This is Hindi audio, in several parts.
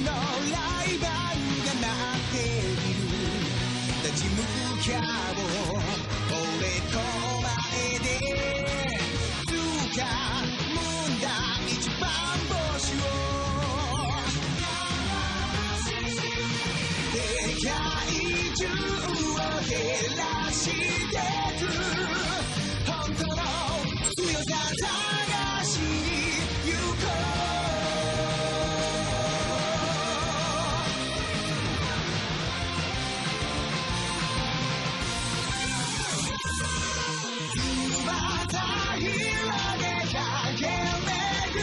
のライバルが待っている立ち向き合おう俺と前でつかむんだ一番星を世界中を照らしてく本当の強さ探しに行こうまた広げ駆け巡る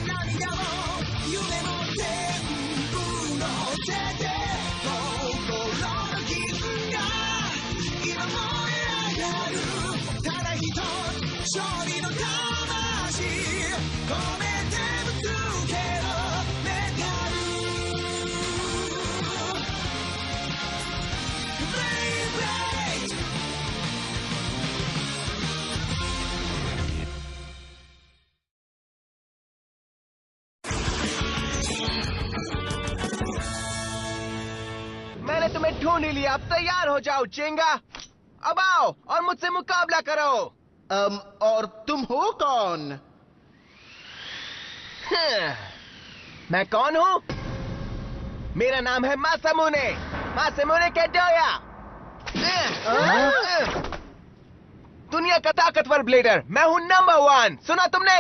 涙も夢も全部乗せて心の傷が今燃え上がるただ一つ勝利の魂込めてぶつけろメダル Baby मैंने तुम्हें ढूंढ ही लिया अब तैयार हो जाओ चेंगा अब आओ और मुझसे मुकाबला करो और तुम हो कौन? मैं कौन हूँ मेरा नाम है मासामुने मासामुने कैडोया दुनिया का ताकतवर ब्लेडर मैं हूँ नंबर 1 सुना तुमने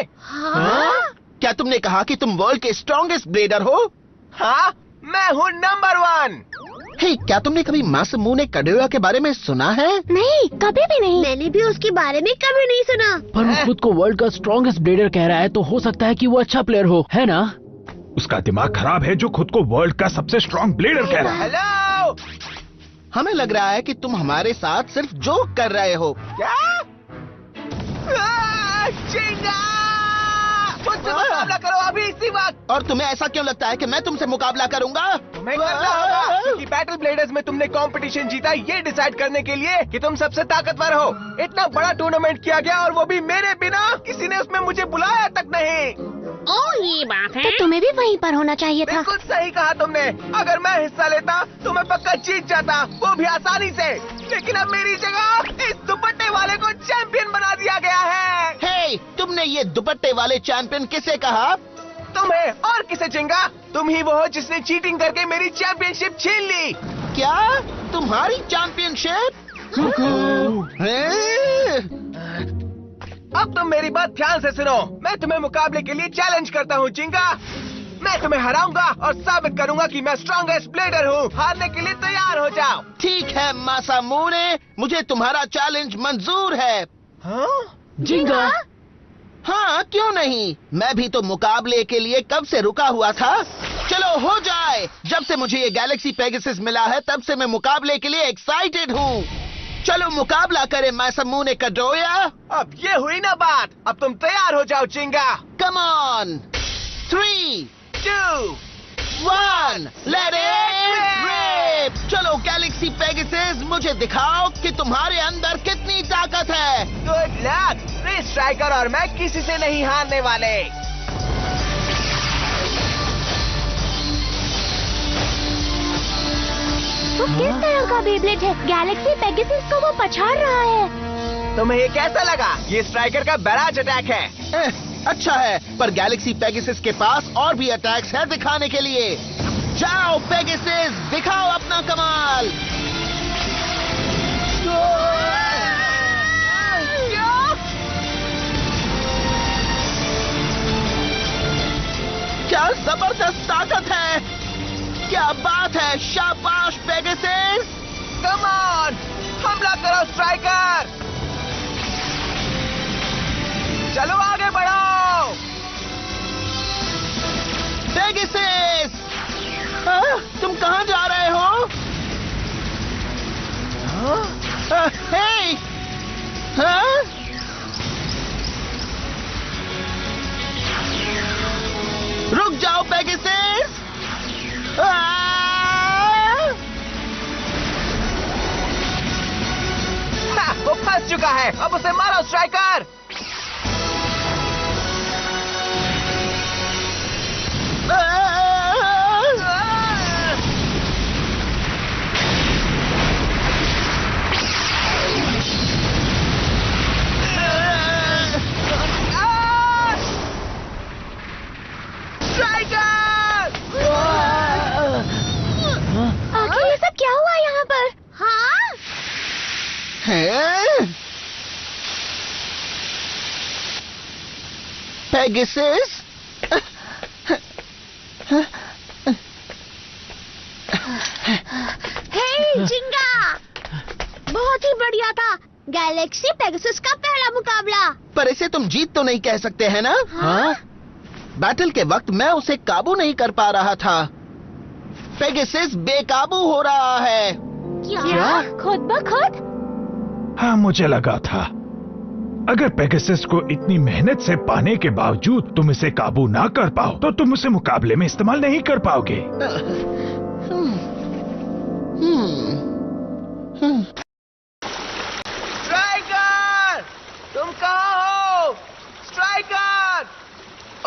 क्या तुमने कहा कि तुम वर्ल्ड के स्ट्रॉन्गेस्ट ब्लेडर हो? हाँ मैं हूँ नंबर 1 हे, क्या तुमने कभी मासामुने कैडोया के बारे में सुना है? नहीं, कभी भी नहीं। मैंने भी उसके बारे में कभी नहीं सुना। पर वो खुद को वर्ल्ड का स्ट्रॉन्गेस्ट ब्लेडर कह रहा है, तो हो सकता है कि वो अच्छा प्लेयर हो, है ना? उसका दिमाग खराब है जो खुद को वर्ल्ड का सबसे स्ट्रॉन्ग ब्लेडर कह रहा है। हेलो हमें लग रहा है कि तुम हमारे साथ सिर्फ जोक कर रहे हो। क्या चेंगा मुझसे मुकाबला करो अभी इसी वक्त और तुम्हें ऐसा क्यों लगता है कि मैं तुमसे मुकाबला करूंगा? तुम्हें करना होगा क्योंकि बैटल ब्लेडर्स में तुमने कंपटीशन जीता ये डिसाइड करने के लिए कि तुम सबसे ताकतवर हो। इतना बड़ा टूर्नामेंट किया गया और वो भी मेरे बिना किसी ने उसमें मुझे बुलाया तक नहीं। ओह ये बात है। तो तुम्हें भी वहीं पर होना चाहिए था। बिल्कुल सही कहा तुमने अगर मैं हिस्सा लेता तो मैं पक्का जीत जाता वो भी आसानी से लेकिन अब मेरी जगह इस दुपट्टे वाले को चैंपियन बना दिया गया है। हे, तुमने ये दुपट्टे वाले चैंपियन किसे कहा? तुम्हें और किसे चिंगा तुम ही वो हो जिसने चीटिंग करके मेरी चैंपियनशिप छीन ली। क्या तुम्हारी चैंपियनशिप? अब तुम मेरी बात ध्यान से सुनो मैं तुम्हें मुकाबले के लिए चैलेंज करता हूँ चिंगा मैं तुम्हें हराऊंगा और साबित करूंगा कि मैं स्ट्रॉन्गेस्ट ब्लेडर हूँ हारने के लिए तैयार हो जाओ। ठीक है मासामुने मुझे तुम्हारा चैलेंज मंजूर है। हाँ? जिंगा हाँ क्यों नहीं मैं भी तो मुकाबले के लिए कब से रुका हुआ था। चलो हो जाए जब से मुझे ये गैलेक्सी पेगासस मिला है तब से मैं मुकाबले के लिए एक्साइटेड हूँ। चलो मुकाबला करें मासामुने कैडोया। अब ये हुई ना बात अब तुम तैयार हो जाओ Gingka. Come on 3 2 1 let it rip. चलो गैलेक्सी पेगासस मुझे दिखाओ कि तुम्हारे अंदर कितनी ताकत है। गुड लक रेस स्ट्राइकर और मैं किसी से नहीं हारने वाले। वो किस तरह का बेब्लेड है? गैलेक्सी पेगासस को वो पछाड़ रहा है। तुम्हें ये कैसा लगा? ये स्ट्राइकर का बैराज अटैक है। अच्छा है पर गैलेक्सी पेगासस के पास और भी अटैक्स है दिखाने के लिए। जाओ पेगासस दिखाओ अपना कमाल। क्या जबरदस्त ताकत है। क्या बात है शाबाश पेगासस। कम ऑन हमला करो स्ट्राइकर। चलो आगे बढ़ो पेगासस। तुम कहाँ जा रहे हो? हे रुक जाओ पेगासस। वो फंस चुका है अब उसे मारो स्ट्राइकर। स्ट्राइकर! आखिर ये सब क्या हुआ यहाँ पर? हाँ? हैं? पेगासस? हे जिंगा! बहुत ही बढ़िया था। गैलेक्सी पेगासस का पहला मुकाबला। पर इसे तुम जीत तो नहीं कह सकते हैं ना? हाँ? बैटल के वक्त मैं उसे काबू नहीं कर पा रहा था। पेगासस बेकाबू हो रहा है। क्या? खुद ब खुद? हाँ, मुझे लगा था। अगर पेगासस को इतनी मेहनत से पाने के बावजूद तुम इसे काबू ना कर पाओ तो तुम उसे मुकाबले में इस्तेमाल नहीं कर पाओगे। स्ट्राइकर! तुम कहाँ हो? स्ट्राइकर!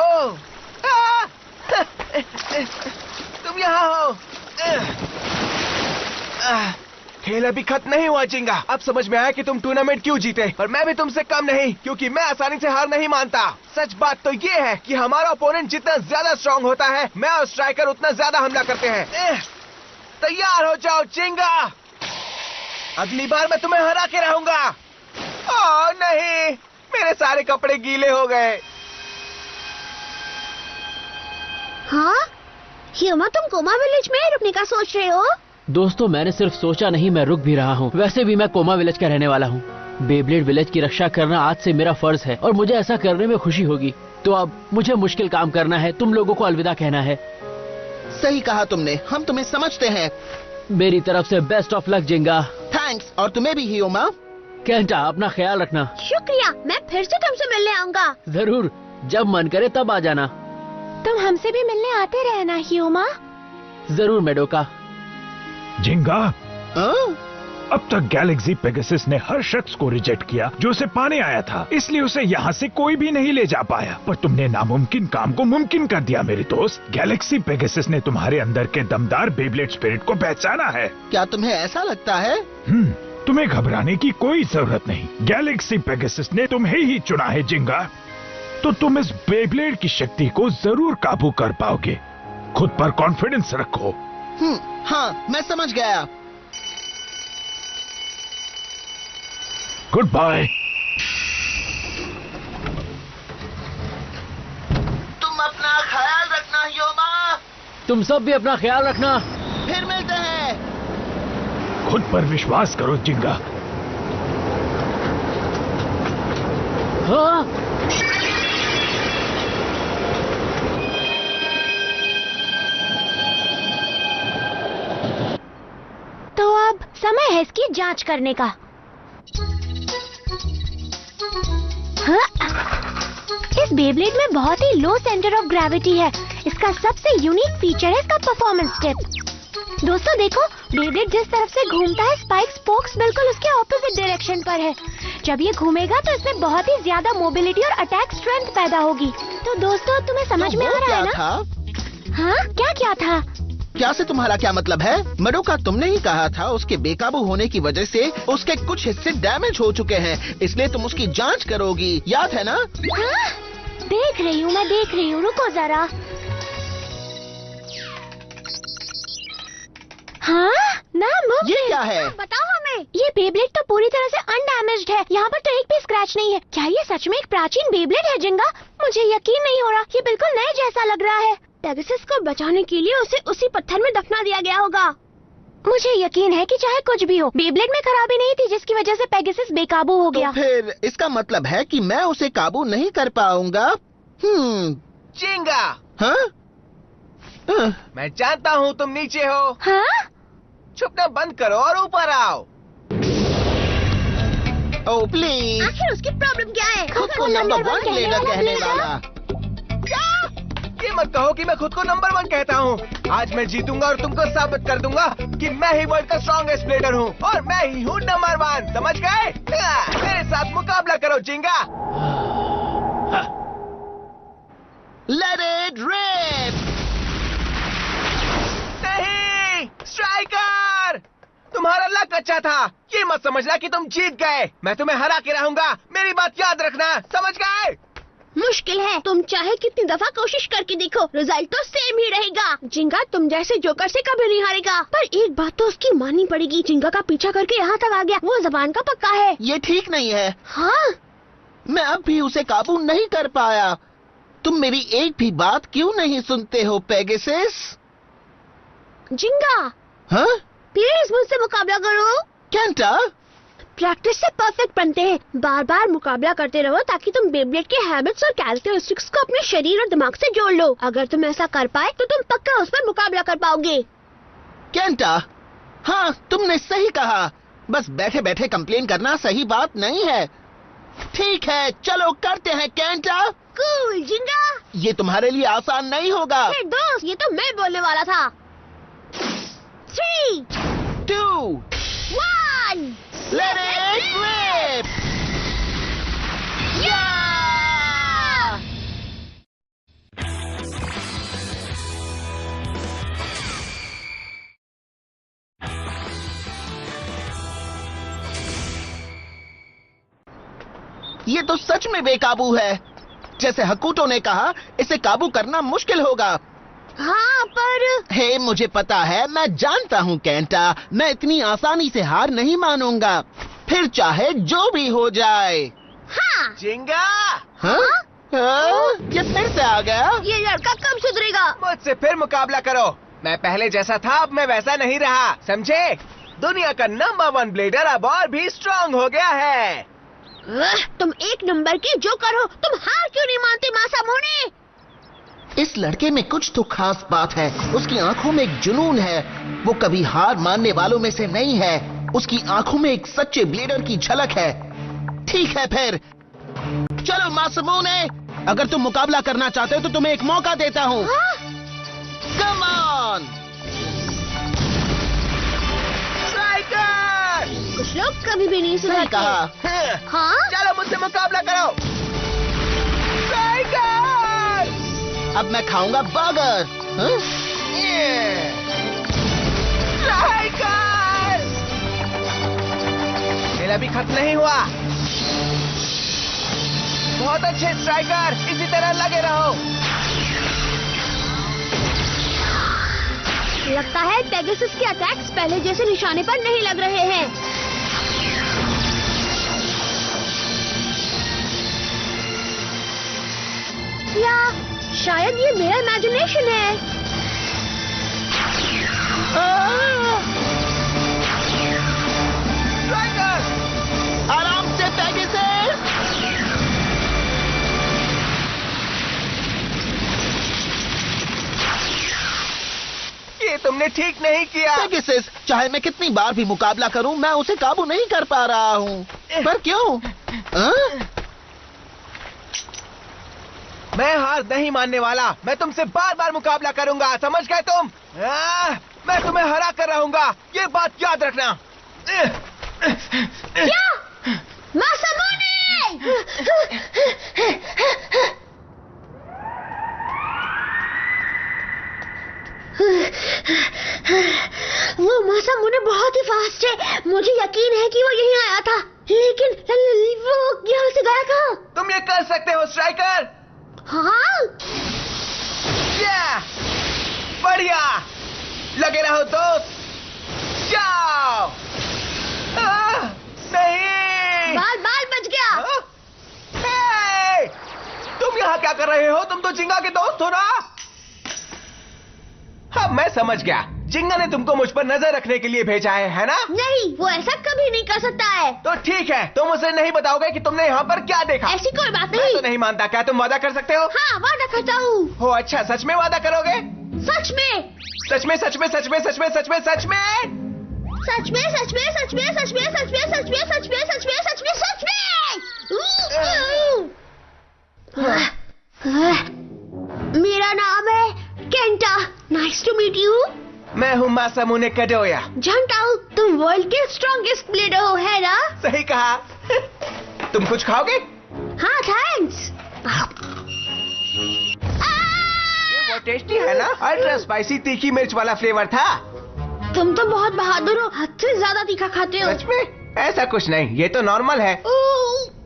ओह! तुम यहाँ हो? खेल अभी खत्म नहीं हुआ जिंगा। अब समझ में आया कि तुम टूर्नामेंट क्यों जीते। पर मैं भी तुमसे कम नहीं, क्योंकि मैं आसानी से हार नहीं मानता। सच बात तो ये है कि हमारा ओपोनेंट जितना ज्यादा स्ट्रांग होता है, मैं और स्ट्राइकर उतना ज्यादा हमला करते हैं। तैयार हो जाओ जिंगा। अगली बार मैं तुम्हें हरा के रहूंगा। ओह नहीं, मेरे सारे कपड़े गीले हो गए। हाँ? ह्यूमा, तुम कोमा विलेज में रुकने का सोच रहे हो? दोस्तों, मैंने सिर्फ सोचा नहीं, मैं रुक भी रहा हूँ। वैसे भी मैं कोमा विलेज का रहने वाला हूँ। बेब्लेड विलेज की रक्षा करना आज से मेरा फर्ज है और मुझे ऐसा करने में खुशी होगी। तो अब मुझे मुश्किल काम करना है, तुम लोगों को अलविदा कहना है। सही कहा तुमने, हम तुम्हें समझते हैं। मेरी तरफ से बेस्ट ऑफ लक जिंगा। थैंक्स, और तुम्हें भी ह्यूमा। केंटा, अपना ख्याल रखना। शुक्रिया, मैं फिर से तुमसे मिलने आऊंगा। जरूर, जब मन करे तब आ जाना। तुम हमसे भी मिलने आते रहना ह्यूमा। जरूर मेडोका। जिंगा, हाँ? अब तक गैलेक्सी पेगासस ने हर शख्स को रिजेक्ट किया जो उसे पाने आया था, इसलिए उसे यहाँ से कोई भी नहीं ले जा पाया। पर तुमने नामुमकिन काम को मुमकिन कर दिया मेरे दोस्त। गैलेक्सी पेगासस ने तुम्हारे अंदर के दमदार बेब्लेड स्पिरिट को पहचाना है। क्या तुम्हें ऐसा लगता है? तुम्हें घबराने की कोई जरूरत नहीं। गैलेक्सी पेगासस ने तुम्हें ही चुना है जिंगा। तो तुम इस बेब्लेड की शक्ति को जरूर काबू कर पाओगे। खुद पर कॉन्फिडेंस रखो। हाँ, मैं समझ गया। Goodbye. तुम अपना ख्याल रखना ह्यूमा। तुम सब भी अपना ख्याल रखना। फिर मिलते हैं। खुद पर विश्वास करो जिंगा। हाँ? तो अब समय है इसकी जांच करने का। हाँ? इस बेब्लेड में बहुत ही लो सेंटर ऑफ ग्रेविटी है। इसका सबसे यूनिक फीचर है इसका परफॉर्मेंस टिप। दोस्तों देखो, बेब्लेड जिस तरफ से घूमता है, स्पाइक स्पोक्स बिल्कुल उसके ऑपोजिट डायरेक्शन पर है। जब ये घूमेगा तो इसमें बहुत ही ज्यादा मोबिलिटी और अटैक स्ट्रेंथ पैदा होगी। तो दोस्तों, तुम्हें समझ में आ रहा है ना? हाँ, क्या था? क्या से तुम्हारा क्या मतलब है? मेडोका, तुमने ही कहा था उसके बेकाबू होने की वजह से उसके कुछ हिस्से डैमेज हो चुके हैं, इसलिए तुम उसकी जांच करोगी, याद है ना? हाँ? देख रही हूँ, मैं देख रही हूँ, रुको जरा। हाँ? नाम ये क्या है? बताओ हमें। ये बेब्लेड तो पूरी तरह से अनडैमेज्ड है। यहाँ पर तो एक भी स्क्रैच नहीं है। क्या ये सच में एक प्राचीन बेब्लेड है जिंगा? मुझे यकीन नहीं हो रहा। ये बिल्कुल नए जैसा लग रहा है। पेगासस को बचाने के लिए उसे उसी पत्थर में दफना दिया गया होगा। मुझे यकीन है कि चाहे कुछ भी हो, बेब्लेड में खराबी नहीं थी जिसकी वजह से पेगासस बेकाबू हो गया। तो फिर इसका मतलब है कि मैं उसे काबू नहीं कर पाऊंगा। जिंगा, हाँ? मैं जानता हूँ तुम नीचे हो। हाँ? छुपना बंद करो और ऊपर आओ। ओह प्लीज, आखिर उसकी प्रॉब्लम क्या है? खुद को नंबर 1 प्लेयर कहने वाला। ये मत कहो कि मैं खुद को नंबर 1 कहता हूँ। आज मैं जीतूंगा और तुमको साबित कर दूंगा कि मैं ही वर्ल्ड का स्ट्रॉन्गेस्ट प्लेयर हूँ और मैं ही हूँ नंबर 1। समझ गए? मेरे साथ मुकाबला करो जिंगा। Let it rip. नहीं, स्ट्राइकर, तुम्हारा लक अच्छा था। ये मत समझना कि तुम जीत गए। मैं तुम्हें हरा के रहूंगा। मेरी बात याद रखना, समझ गए? मुश्किल है। तुम चाहे कितनी दफा कोशिश करके देखो, रिजल्ट तो सेम ही रहेगा। जिंगा तुम जैसे जोकर से कभी नहीं हारेगा। पर एक बात तो उसकी माननी पड़ेगी, जिंगा का पीछा करके यहाँ तक आ गया, वो जबान का पक्का है। ये ठीक नहीं है। हाँ, मैं अब भी उसे काबू नहीं कर पाया। तुम मेरी एक भी बात क्यों नहीं सुनते हो पेगासस? जिंगा हाँ? प्लीज मुझसे मुकाबला करो। कैंटा? प्रैक्टिस से परफेक्ट बनते हैं। बार बार मुकाबला करते रहो ताकि तुम बेब्लेड के हैबिट्स और कैरेक्टरिस्टिक्स को अपने शरीर और दिमाग से जोड़ लो। अगर तुम ऐसा कर पाए तो तुम पक्का उस पर मुकाबला कर पाओगे। कैंटा, हाँ तुमने सही कहा। बस बैठे बैठे कंप्लेन करना सही बात नहीं है। ठीक है, चलो करते हैं कैंटा। कूल जिंगा। ये तुम्हारे लिए आसान नहीं होगा। हे दोस्त, ये तो मैं बोलने वाला था। 3, 2, 1 let it rip! Yeah! ये तो सच में बेकाबू है। जैसे हकूटो ने कहा, इसे काबू करना मुश्किल होगा। हाँ पर हे, मुझे पता है, मैं जानता हूँ कैंटा, मैं इतनी आसानी से हार नहीं मानूंगा, फिर चाहे जो भी हो जाए। हाँ, जिंगा, हाँ? हाँ? ये फिर से आ गया? ये लड़का कब सुधरेगा? मुझसे फिर मुकाबला करो। मैं पहले जैसा था, अब मैं वैसा नहीं रहा, समझे? दुनिया का नंबर 1 ब्लेडर अब और भी स्ट्रांग हो गया है। तुम एक नंबर के जोकर हो, तुम हार क्यों नहीं मानते मासामोने? इस लड़के में कुछ तो खास बात है। उसकी आंखों में एक जुनून है। वो कभी हार मानने वालों में से नहीं है। उसकी आंखों में एक सच्चे ब्लेडर की झलक है। ठीक है फिर, चलो मासामोने, अगर तुम मुकाबला करना चाहते हो तो तुम्हें एक मौका देता हूँ। Come on! स्ट्राइकर! कुछ लोग कभी भी नहीं सही सुधरते। कहा। हाँ? चलो मुझसे मुकाबला करो। स्ट्राइकर! अब मैं खाऊंगा बर्गर। हाँ? स्ट्राइकर! खेल अभी खत्म नहीं हुआ। बहुत अच्छे स्ट्राइकर, इसी तरह लगे रहो। लगता है पेगासस के अटैक्स पहले जैसे निशाने पर नहीं लग रहे हैं। या शायद ये मेरा इमेजिनेशन है। स्ट्राइकर! आराम से पेगासस! ये तुमने ठीक नहीं किया। पेगासस, चाहे मैं कितनी बार भी मुकाबला करूं, मैं उसे काबू नहीं कर पा रहा हूं। पर क्यों? हाँ? मैं हार नहीं मानने वाला। मैं तुमसे बार बार मुकाबला करूंगा, समझ गए तुम? मैं तुम्हें हरा कर रहूंगा, ये बात याद रखना। क्या? मासामोने! वो मासामोने बहुत ही फास्ट है। मुझे यकीन है कि वो यहीं आया था, लेकिन वो यहाँ से गया कहाँ? तुम ये कर सकते हो स्ट्राइकर। हाँ? बढ़िया, लगे रहो दोस्त। जाओ। नहीं, बाल बच गया। हे! तुम यहाँ क्या कर रहे हो? तुम तो जिंगा के दोस्त हो ना? हाँ, मैं समझ गया। जिंगा ने तुमको मुझ पर नजर रखने के लिए भेजा है ना? नहीं, वो ऐसा कभी नहीं कर सकता है। तो ठीक है, तुम उसे नहीं बताओगे कि तुमने यहाँ पर क्या देखा? ऐसी कोई बात मैं नहीं। तो नहीं मानता। क्या तुम वादा कर सकते हो? हाँ, वादा करता हूँ। हो अच्छा, सच में वादा करोगे? सच में? सच में, सच में, सच में, सच में, सच में, सच में? सच में, सच में, सच में, सच में, सच में, सच में, सच में, सच में, सच में, सच में। मेरा नाम है Kenta. Nice to meet you. मैं हूँ मासामुने काडोया। जानता हूँ तुम वर्ल्ड के स्ट्रॉन्गेस्ट ब्लेडर हो, है ना? सही कहा। तुम कुछ खाओगे? हाँ, थैंक्स। ये बहुत टेस्टी है ना? अल्ट्रा स्पाइसी तीखी मिर्च वाला फ्लेवर था। तुम तो बहुत बहादुर हो, हद से ज्यादा तीखा खाते हो। सच में? ऐसा कुछ नहीं, ये तो नॉर्मल है।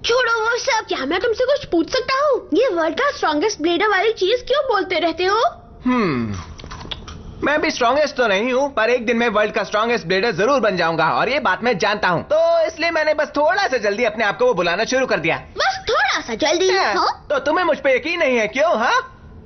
छोड़ो वो सब। क्या मैं तुमसे कुछ पूछ सकता हूँ? ये वर्ल्ड का स्ट्रॉन्गेस्ट ब्लेडर वाली चीज क्यों बोलते रहते हो? मैं भी स्ट्रॉन्गेस्ट तो नहीं हूँ, पर एक दिन मैं वर्ल्ड का स्ट्रॉन्गेस्ट ब्लेडर जरूर बन जाऊंगा और ये बात मैं जानता हूँ। तो इसलिए मैंने बस थोड़ा सा जल्दी अपने आप को वो बुलाना शुरू कर दिया। बस थोड़ा सा जल्दी? हाँ? तो तुम्हें मुझ पे यकीन नहीं है क्यों? हाँ,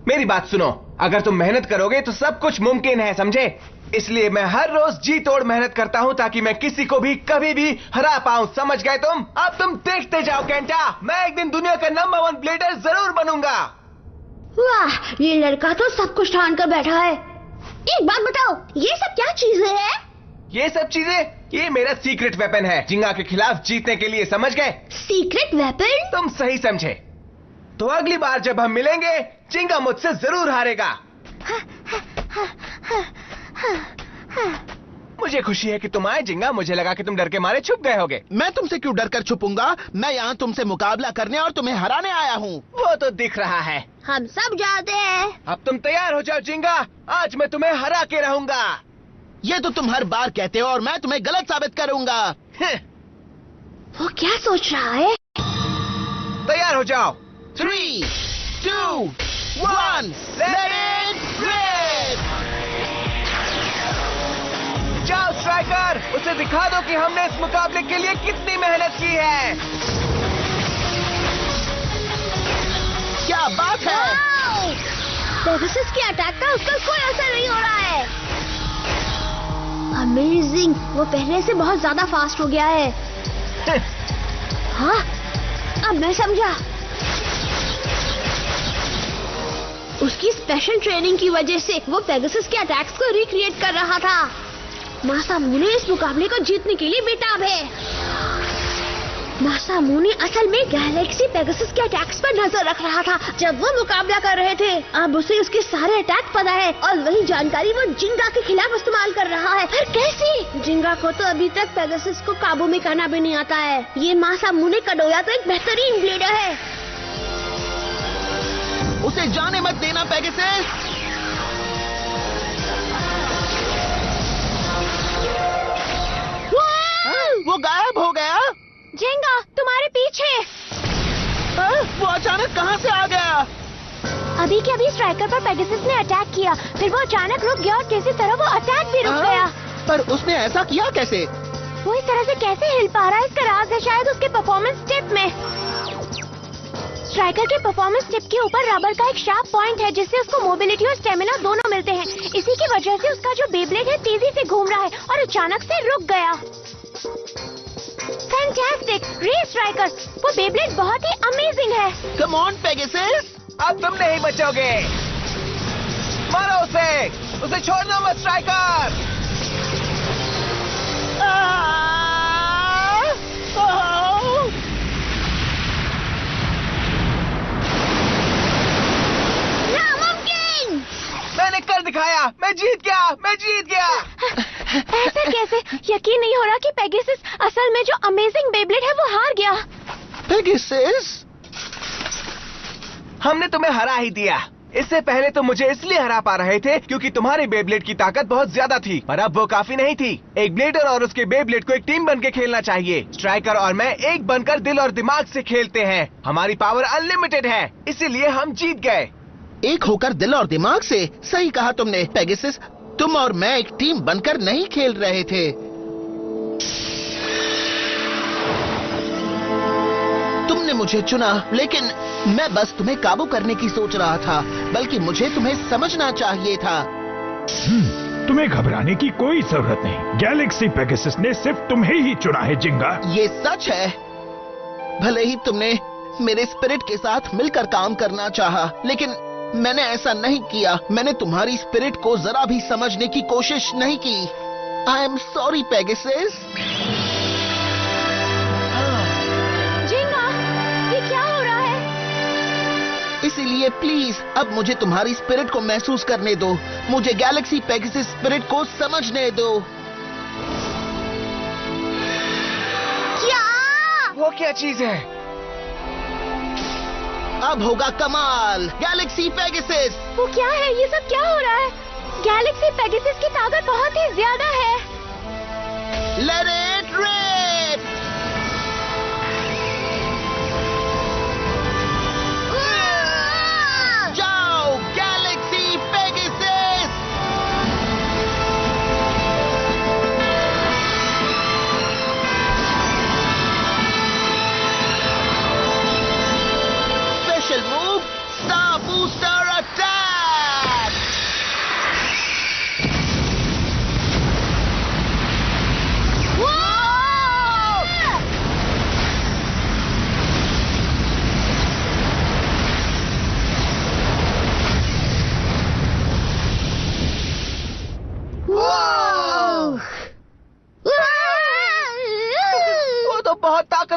मेरी बात सुनो, अगर तुम मेहनत करोगे तो सब कुछ मुमकिन है, समझे? इसलिए मैं हर रोज जी तोड़ मेहनत करता हूँ ताकि मैं किसी को भी कभी भी हरा पाऊँ, समझ गए तुम? अब तुम देखते जाओ केंटा, मैं एक दिन दुनिया का नंबर 1 ब्लेडर जरूर बनूंगा। वाह, ये लड़का तो सब कुछ ठान कर बैठा है। एक बात बताओ, ये सब क्या चीजें हैं? ये सब चीजें, ये मेरा सीक्रेट वेपन है जिंगा के खिलाफ जीतने के लिए, समझ गए? Secret weapon? तुम सही समझे। तो अगली बार जब हम मिलेंगे, जिंगा मुझसे जरूर हारेगा। मुझे खुशी है कि तुम आए जिंगा, मुझे लगा कि तुम डर के मारे छुप गए होगे। मैं तुमसे क्यों डर कर छुपूंगा? मैं यहाँ तुमसे मुकाबला करने और तुम्हें हराने आया हूँ। वो तो दिख रहा है। हम सब जानते हैं। अब तुम तैयार हो जाओ जिंगा, आज मैं तुम्हें हरा के रहूंगा। ये तो तुम हर बार कहते हो और मैं तुम्हें गलत साबित करूंगा। वो क्या सोच रहा है? तैयार हो जाओ। 3, 2, 1, let it rip! जाओ स्ट्राइकर, उसे दिखा दो कि हमने इस मुकाबले के लिए कितनी मेहनत की है। क्या बात है? पेगासस के अटैक का उसका कोई असर नहीं हो रहा है। अमेजिंग, वो पहले से बहुत ज्यादा फास्ट हो गया है। हाँ, अब मैं समझा। उसकी स्पेशल ट्रेनिंग की वजह से वो पेगासस के अटैक्स को रिक्रिएट कर रहा था। मासामुने इस मुकाबले को जीतने के लिए बेताब है। मासामुने असल में गैलेक्सी पेगासस के अटैक्स पर नजर रख रहा था जब वो मुकाबला कर रहे थे। अब उसे उसके सारे अटैक पता है और वही जानकारी वो जिंगा के खिलाफ इस्तेमाल कर रहा है। पर कैसे? जिंगा को तो अभी तक पेगासस को काबू में करना भी नहीं आता है। ये मासामुने कडोया तो एक बेहतरीन ब्लेडर है। उसे जाने मत देना पेगासस। वो गायब हो गया। जिंगा, तुम्हारे पीछे। वो अचानक कहाँ से आ गया? अभी के अभी स्ट्राइकर पर पेगासस ने अटैक किया, फिर वो अचानक रुक गया और किसी तरह वो अटैक भी रुक गया। पर उसने ऐसा किया कैसे? वो इस तरह से कैसे हिल पा रहा है, इसका राज है शायद उसके परफॉर्मेंस टिप में। स्ट्राइकर के परफॉर्मेंस टिप के ऊपर रबर का एक शार्प पॉइंट है जिससे उसको मोबिलिटी और स्टेमिना दोनों मिलते हैं। इसी की वजह से उसका जो बेब्लेड है तेजी से घूम रहा है और अचानक से रुक गया। फैंटास्टिक! रे स्ट्राइकर, वो बेब्लेड बहुत ही अमेजिंग है। कम ऑन पेगासस, अब तुम नहीं बचोगे। मारो उसे छोड़ना मत स्ट्राइकर। नामुमकिन! मैंने कर दिखाया, मैं जीत गया। ऐसा कैसे? यकीन नहीं हो रहा कि पेगासस असल में जो अमेजिंग बेब्लेड है वो हार गया। पेगासस, हमने तुम्हें हरा ही दिया। इससे पहले तो मुझे इसलिए हरा पा रहे थे क्योंकि तुम्हारे बेब्लेड की ताकत बहुत ज्यादा थी, पर अब वो काफी नहीं थी। एक ब्लेडर और उसके बेब्लेड को एक टीम बन के खेलना चाहिए। स्ट्राइकर और मैं एक बनकर दिल और दिमाग से खेलते हैं। हमारी पावर अनलिमिटेड है, इसीलिए हम जीत गए। एक होकर दिल और दिमाग से? सही कहा तुमने पेगासस। तुम और मैं एक टीम बनकर नहीं खेल रहे थे। तुमने मुझे चुना, लेकिन मैं बस तुम्हें काबू करने की सोच रहा था, बल्कि मुझे तुम्हें समझना चाहिए था। तुम्हें घबराने की कोई जरूरत नहीं। गैलेक्सी पेगासस ने सिर्फ तुम्हें ही चुना है जिंगा। ये सच है। भले ही तुमने मेरे स्पिरिट के साथ मिलकर काम करना चाहा, लेकिन मैंने ऐसा नहीं किया। मैंने तुम्हारी स्पिरिट को जरा भी समझने की कोशिश नहीं की। I am sorry Pegasus. जिंगा, ये क्या हो रहा है? इसीलिए प्लीज अब मुझे तुम्हारी स्पिरिट को महसूस करने दो। मुझे गैलेक्सी पेगासस स्पिरिट को समझने दो। क्या? वो क्या चीज है? अब होगा कमाल। Galaxy Pegasus. वो क्या है? ये सब क्या हो रहा है? गैलेक्सी पेगासस की ताकत बहुत ही ज्यादा है। Let it rip!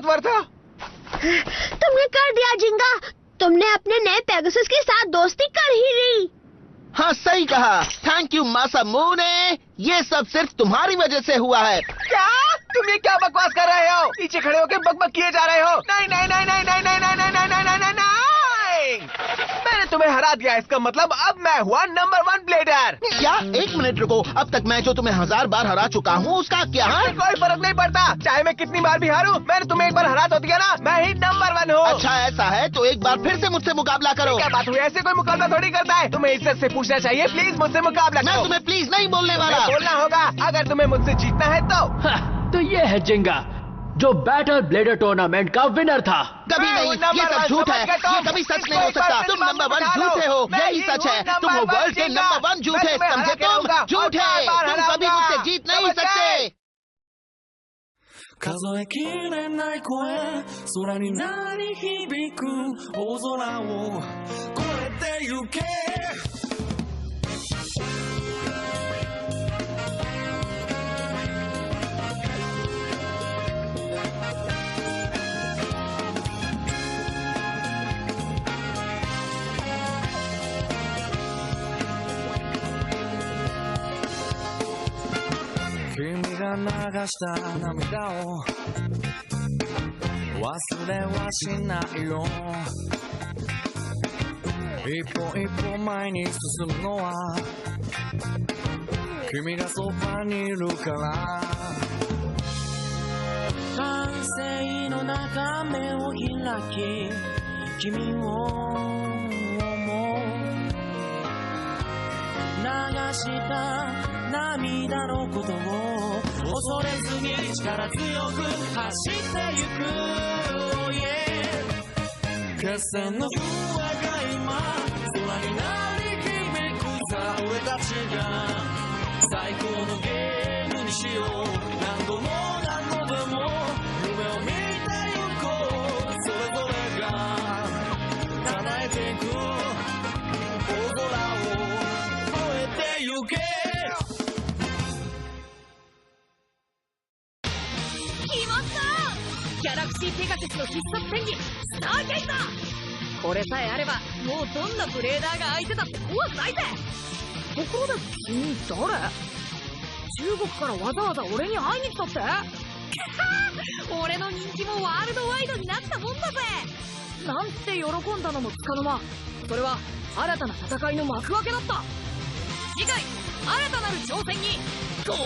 ताकतवर था। तुमने कर दिया जिंगा। तुमने अपने नए पेगासस के साथ दोस्ती कर ही ली। हाँ सही कहा। Thank you Masamune. ये सब सिर्फ तुम्हारी वजह से हुआ है। क्या तुम ये क्या बकवास कर रहे हो? पीछे खड़े होकर बकबक किए जा रहे हो। नहीं नहीं नहीं नहीं नहीं नहीं नहीं नहीं नहीं नहीं नहीं नहीं, मैंने तुम्हें हरा दिया। इसका मतलब अब मैं हुआ नंबर 1 ब्लेडर। क्या? एक मिनट रुको। अब तक मैं जो तुम्हें 1000 बार हरा चुका हूँ उसका क्या? कोई फर्क नहीं पड़ता। चाहे मैं कितनी बार भी हारूं, मैंने तुम्हें एक बार हरा तो दिया ना। मैं ही नंबर 1 हूँ। अच्छा ऐसा है तो एक बार फिर से मुझसे मुकाबला करो। क्या बात हुई? ऐसे कोई मुकाबला थोड़ी करता है। तुम्हें इज्जत से पूछना चाहिए। प्लीज मुझसे मुकाबला मैं करो। तुम्हें प्लीज नहीं बोलने वाला। बोलना होगा अगर तुम्हें मुझसे जीतना है तो। तो ये है जिंगा जो बैटल ब्लेडर टूर्नामेंट का विनर था। कभी नहीं, ये सब झूठ है। ये कभी सच नहीं हो सकता। तुम नंबर 1 झूठे हो। यही सच है। तुम हो वर्ल्ड के नंबर 1 झूठे। समझे तुम? झूठे। तुम कभी मुझसे जीत नहीं सकते। 数えきれない声空に鳴り響く大空を越えてゆけ君が流した涙を忘れはしないよ一歩一歩前に進むのは君がそばにいるから歓声の中目を開き君を思う流した涙のことを恐れずに力強く走ってゆく、oh yeah、 決戦の笛が今空に鳴り響くさ俺たちが最高のゲームにしよう何度も何度でも夢を見てゆこうそれぞれが叶えていく大空を越えてゆけギャラクシーペガテスの必殺戦技スターゲイザーこれさえあればもうどんなブレーダーが相手だって怖くないぜところで君誰中国からわざわざ俺に会いに来たって俺の人気もワールドワイドになったもんだぜなんて喜んだのもつかの間それは新たな戦いの幕開けだった次回新たなる挑戦にゴー